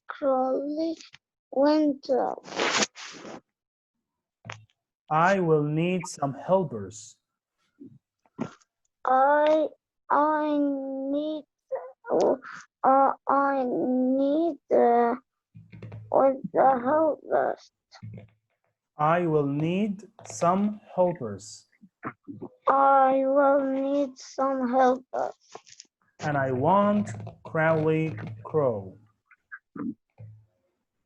Crowley went out. I will need some helpers. I need with the helpers. I will need some helpers. I will need some helpers. And I want Crowley Crow.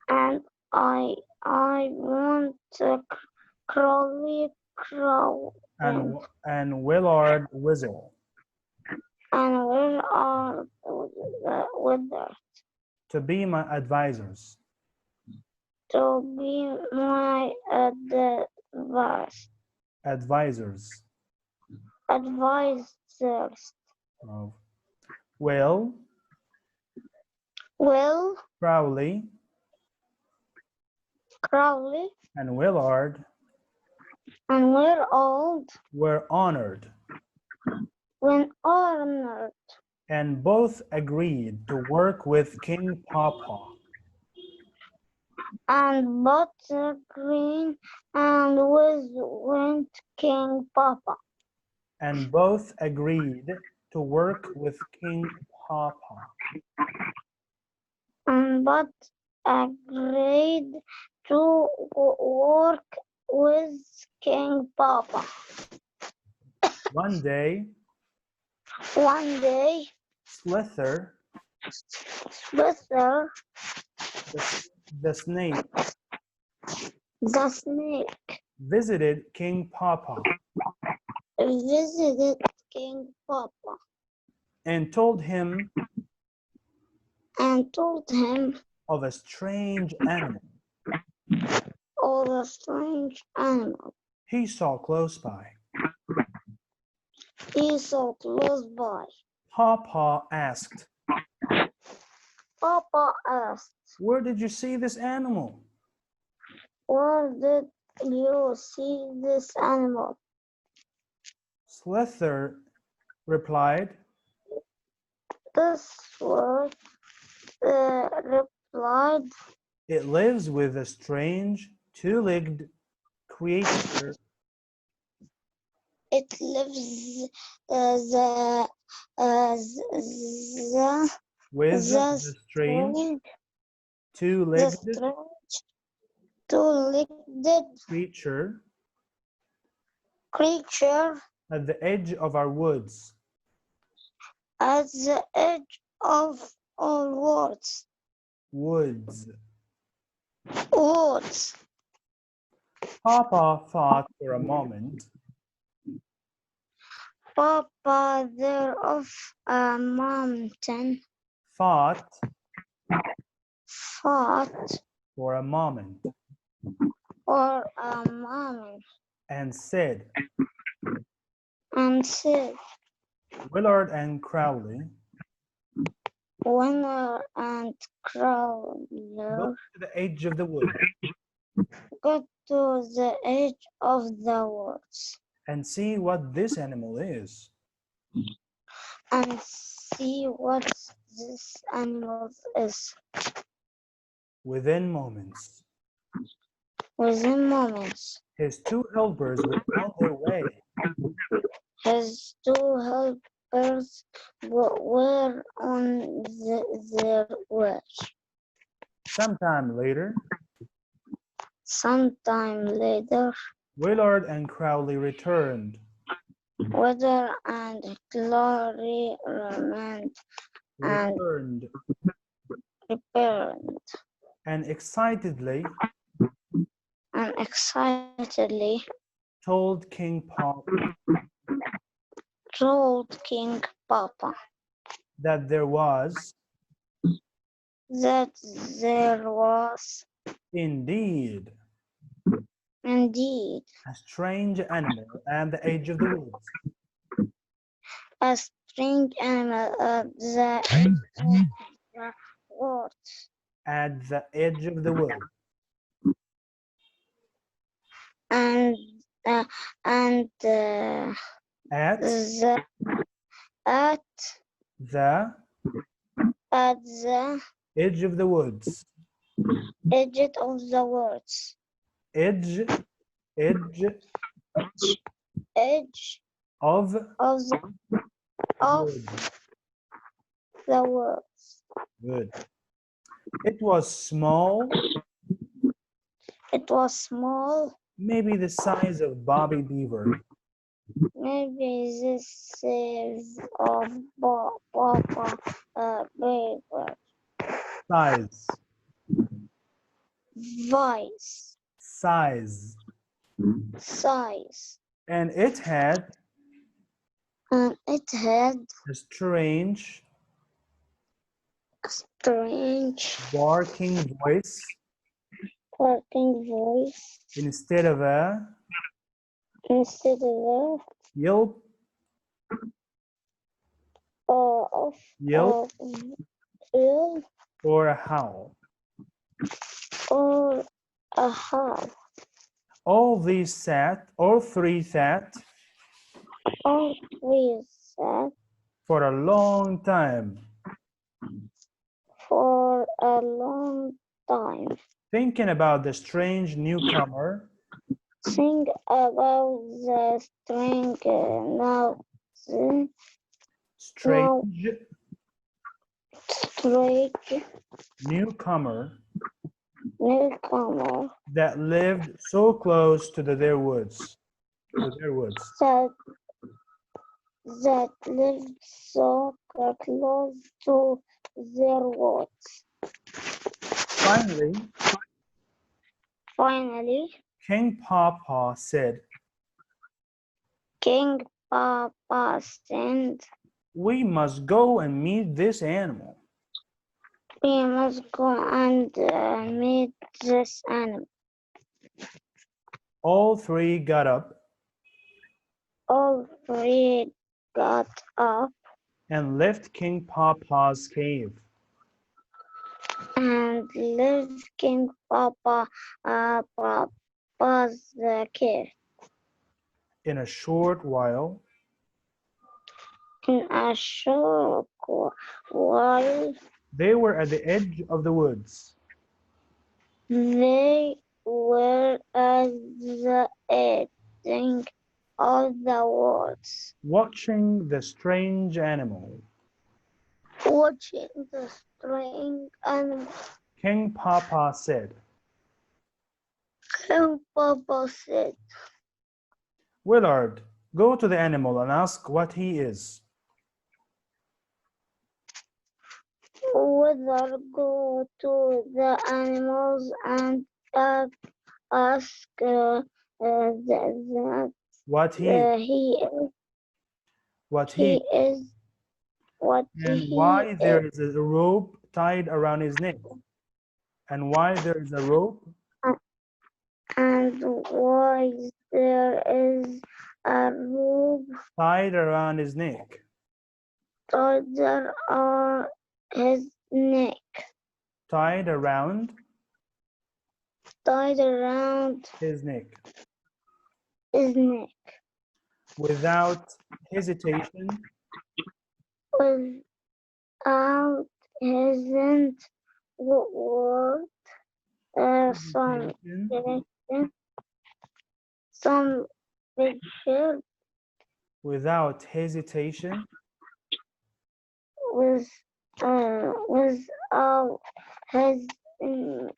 And I want Crowley Crow. And Willard Whistle. And where are the others? To be my advisors. To be my Advisors. advisors. Oh. Will. Will Crowley. Crowley And Willard. and we're old Were honored. when honored. And both agreed to work with King Papa. And Butter Green and went King Papa. And both agreed to work with King Papa. And but agreed to work with King Papa. One day, Slither, Slither, the snake, visited King Papa visited King Papa and told him of of a strange animal a strange animal he saw close by. he saw close by. Papa asked, Where "Where did you see this animal?" where did you see this animal? Slither replied, This word replied, "It lives with a strange two-legged creature." it lives With the strange two-legged two-legged creature creature at the edge of our woods. at the edge of all Woods. woods. Papa thought for a moment. Papa there of a mountain. Thought Fought for a moment. for a moment. And said, Willard and Crowley Winner and Crowler go to the edge of the wood got to the edge of the woods and see what this animal is. and see what this animal is. Within moments, his two helpers were on their way. His two helpers were on their way. Sometime later, Willard and Crowley returned. Weather and Glory returned and excitedly told King Papa that there was indeed a strange animal at the edge of the woods. A strange animal at the edge of the woods. At the edge of the wood. And at the Edge of the woods. Edge of the woods. Edge, edge Edge of of woods. the woods. Good. It was small, It was small. maybe the size of Bobby Beaver. Maybe this is of Papa Beaver. Size, Vice. size. Size. And it had And it had a strange strange barking voice barking voice instead of a instead of yelp, of yelp ill or a howl. or a howl. All three sat for All three sat a long time, for a long time, thinking about the strange newcomer think about the strange strange newcomer newcomer that lived so close to their woods. that lived so close to their woods. Finally, King Papa said, King Papa said, "We must go and meet this animal." we must go and meet this animal. All three got up All three got up and left King Papa's cave. and left King Papa's cave. In a short while, In a short while, they were at the edge of the woods. they were at the edge of the woods, Watching the strange animal. watching the strange animal. King Papa said, King Papa said, "Willard, go to the animal and ask what he is." whether go to the animals and ask that What he is what and he why there is, is a rope tied around his neck. And why there is a rope and why there is a rope tied around his neck. tied around his neck. Tied around Tied around his neck. his neck. Without hesitation, Without hesitant word, some picture without hesitation, without hesitation,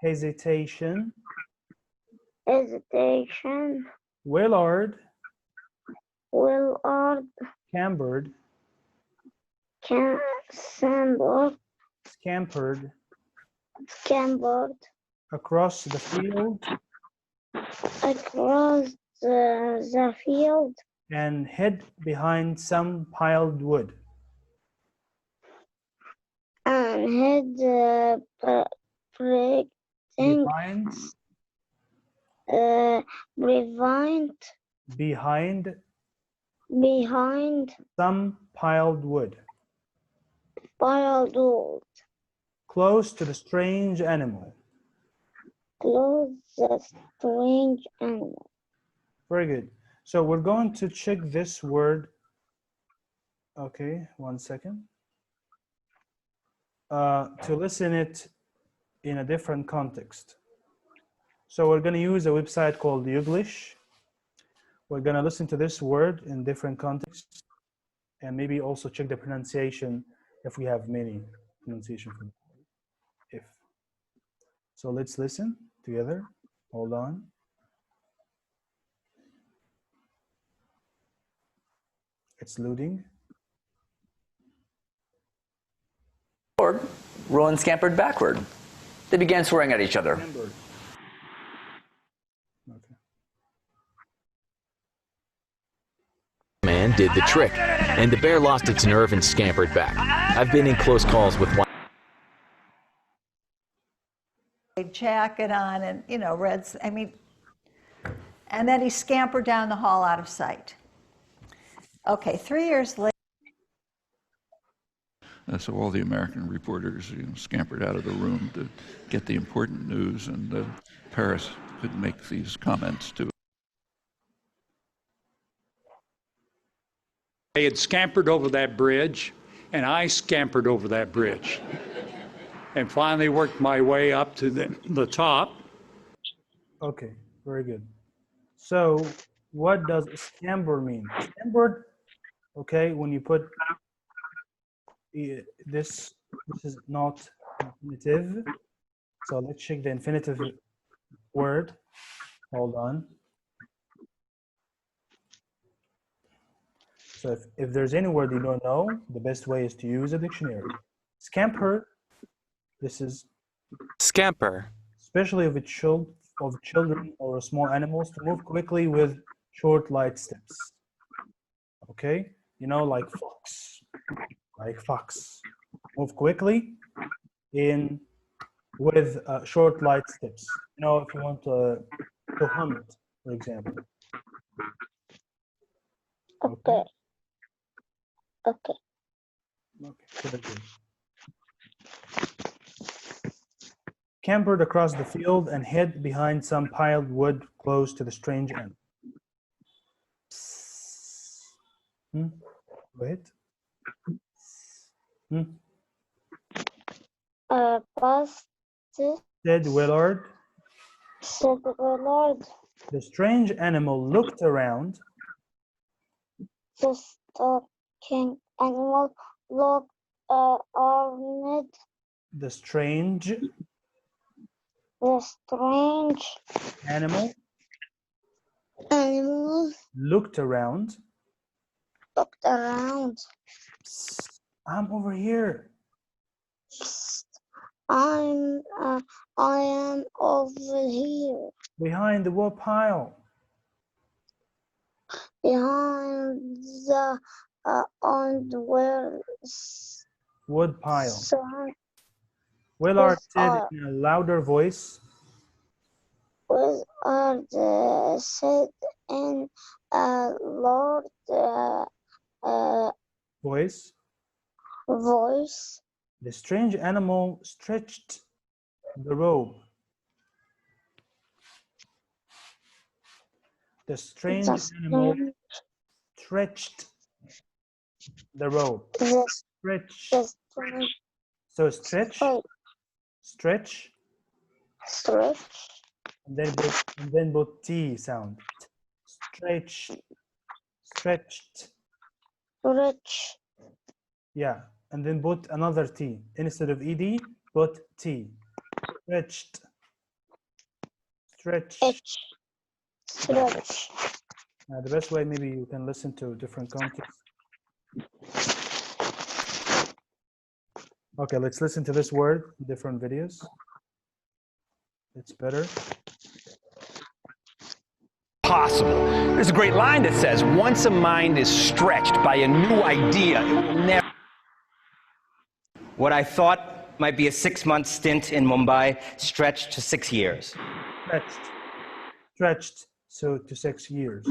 hesitation, hesitation. Willard Willard scampered scampered across the field across the field and hid behind some piled wood. and hid behind some piled wood, close to the strange animal. the strange animal. Very good. So we're going to check this word. Okay, 1 second. To listen it in a different context. So we're going to use a website called English. We're going to listen to this word in different contexts and maybe also check the pronunciation if we have many pronunciation for the word. If. So let's listen together. Hold on. It's loading. Rowan scampered backward. They began swearing at each other. Okay. Man did the trick, and the bear lost its nerve and scampered back. I've been in close calls with one. Jacket on and, you know, and then he scampered down the hall out of sight. Okay, 3 years later. So all the American reporters scampered out of the room to get the important news, and Paris could make these comments too. They had scampered over that bridge, and I scampered over that bridge, and finally worked my way up to the top. Okay, very good. So what does scamper mean? Scampered, okay, when you put this is not infinitive. So let's check the infinitive word. Hold on. So if there's any word you don't know, the best way is to use a dictionary. Scamper, this is scamper, especially of children or small animals, to move quickly with short, light steps. Okay, you know, like fox. Move quickly with short, light steps. You know, if you want to hunt, for example. Okay. Very good. Campered across the field and hid behind some piled wood close to the strange animal. Go ahead. Said Willard. The strange animal looked around. The stalking animal looked around. The strange animal looked around. Psst, I'm over here. Psst, I am over here. Behind the wood pile. Behind the wood pile. Willard said in a louder voice. Willard said in a loud voice. The strange animal stretched the rope. The strange animal stretched the rope. Stretch. So stretch. And then both T sound. Stretched. Yeah, and then put another T instead of ed. Put T. Stretched. Now the best way, maybe you can listen to different contexts. Okay, let's listen to this word in different videos. It's better. Possible. There's a great line that says, once a mind is stretched by a new idea, it will never. What I thought might be a 6-month stint in Mumbai stretched to 6 years. Stretched so to 6 years.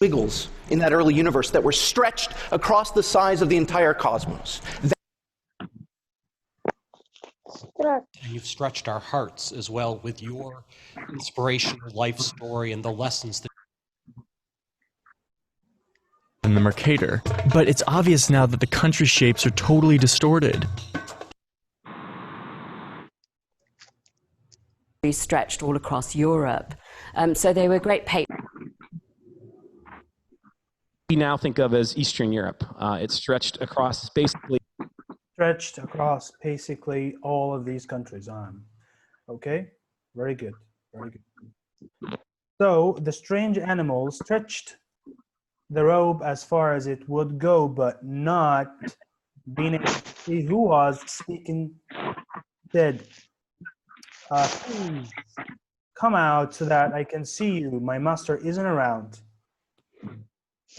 Wiggles in that early universe that were stretched across the size of the entire cosmos. and you've stretched our hearts as well with your inspirational life story and the lessons that in the Mercator, but it's obvious now that the country shapes are totally distorted. Stretched all across Europe. So they were great papers. We now think of as Eastern Europe. It's stretched across basically all of these countries. Okay, very good, very good. So the strange animal stretched the rope as far as it would go, but not being able to see who was speaking. Said, please come out so that I can see you. My master isn't around.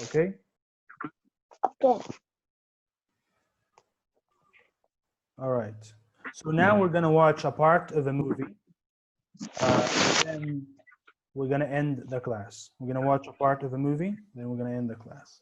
Okay? Okay. All right. So now we're going to watch a part of a movie. Then we're going to end the class. We're going to watch a part of a movie, then we're going to end the class.